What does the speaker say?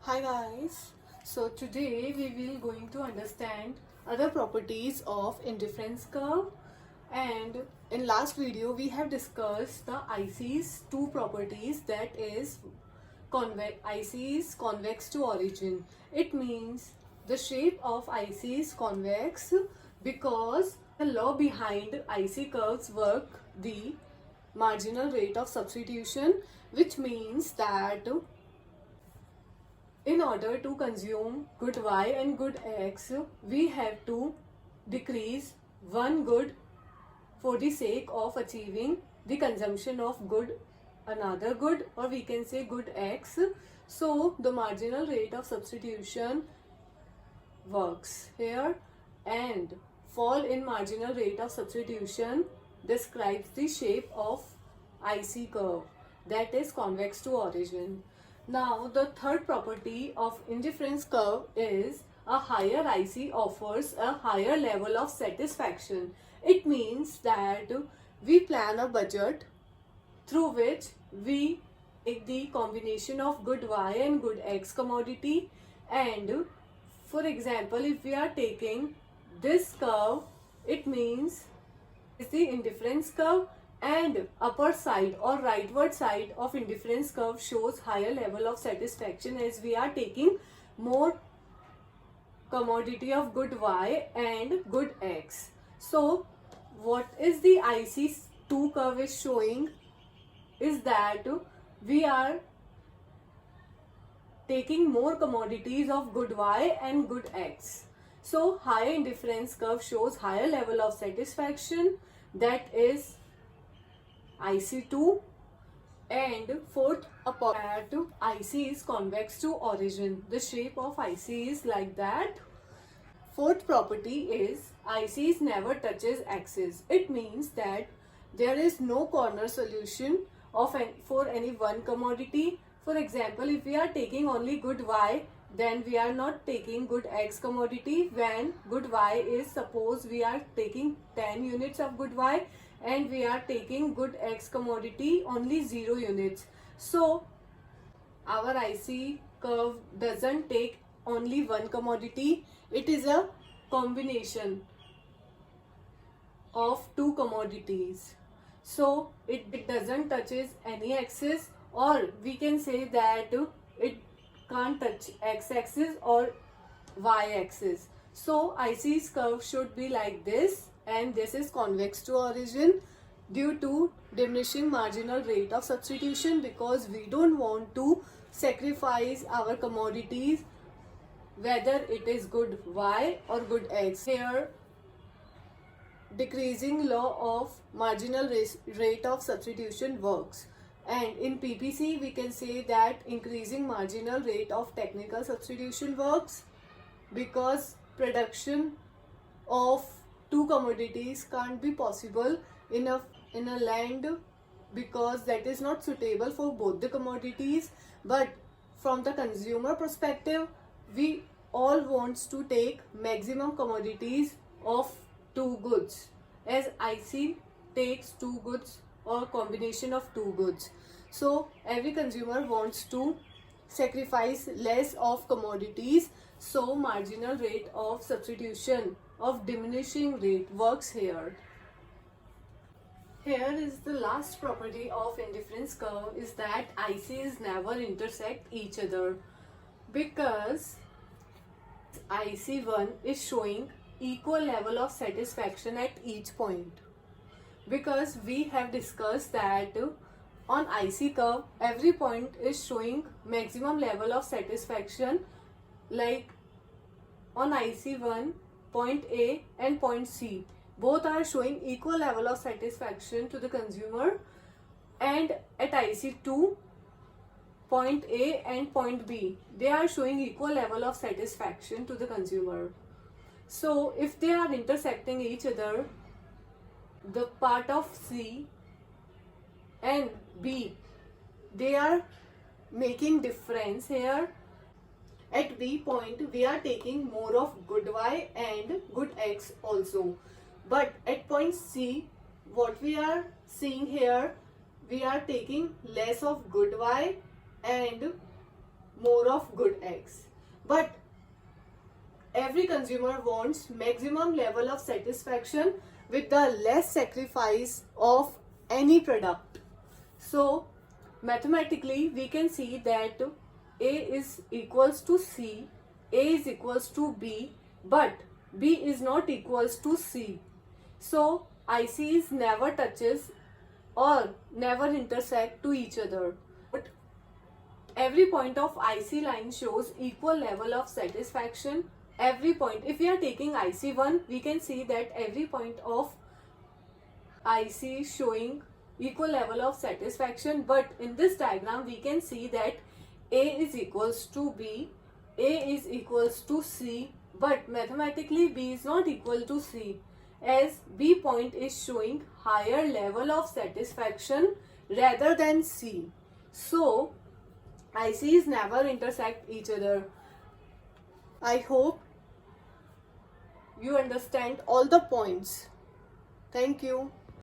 Hi guys. So today we will going to understand other properties of indifference curve, and in last video we have discussed the IC's two properties, that is IC is convex to origin. It means the shape of IC is convex because the law behind IC curves work the marginal rate of substitution, which means that in order to consume good Y and good X, we have to decrease one good for the sake of achieving the consumption of good another good, or we can say good X. So the marginal rate of substitution works here, and fall in marginal rate of substitution describes the shape of IC curve, that is convex to origin. Now the third property of indifference curve is a higher IC offers a higher level of satisfaction. It means that we plan a budget through which we take the combination of good Y and good X commodity, and for example if we are taking this curve, it means is the indifference curve, and upper side or rightward side of indifference curve shows higher level of satisfaction as we are taking more commodity of good Y and good X. So what is the IC2 curve is showing is that we are taking more commodities of good Y and good X. So higher indifference curve shows higher level of satisfaction, that is IC2, and fourth that IC is convex to origin. The shape of IC is like that. Fourth property is IC is never touches axis. It means that there is no corner solution for any one commodity. For example, if we are taking only good Y, then we are not taking good X commodity. When good Y is, suppose we are taking 10 units of good Y and we are taking good X commodity only 0 units. So our IC curve doesn't take only one commodity. It is a combination of two commodities. So it doesn't touches any axis, or we can say that it can't touch X axis or Y axis. So IC's curve should be like this, and this is convex to origin due to diminishing marginal rate of substitution, because we don't want to sacrifice our commodities whether it is good Y or good X. Here decreasing law of marginal rate of substitution works, and in PPC we can say that increasing marginal rate of technical substitution works, because production of two commodities can't be possible in a land, because that is not suitable for both the commodities. But from the consumer perspective, we all wants to take maximum commodities of two goods, as IC takes two goods or combination of two goods. So every consumer wants to sacrifice less of commodities, so marginal rate of substitution of diminishing rate works here. Here is the last property of indifference curve, is that ICs never intersect each other, because IC1 is showing equal level of satisfaction at each point, because we have discussed that on IC curve every point is showing maximum level of satisfaction. Like on IC1, point A and point C both are showing equal level of satisfaction to the consumer, and at IC2, point A and point B, they are showing equal level of satisfaction to the consumer. So if they are intersecting each other, the part of C and B, they are making difference here. At B point we are taking more of good Y and good X also, but at point C, what we are seeing here, we are taking less of good Y and more of good eggs. But every consumer wants maximum level of satisfaction with the less sacrifice of any product. So mathematically we can see that A is equals to C, A is equals to B, but B is not equals to C. So ICs never touches or never intersect to each other. But every point of IC line shows equal level of satisfaction. Every point, if we are taking IC1, we can see that every point of IC showing equal level of satisfaction, but in this diagram we can see that A is equals to B, A is equals to C, but mathematically B is not equal to C, as B point is showing higher level of satisfaction rather than C. So ICs never intersect each other. I hope you understand all the points. Thank you.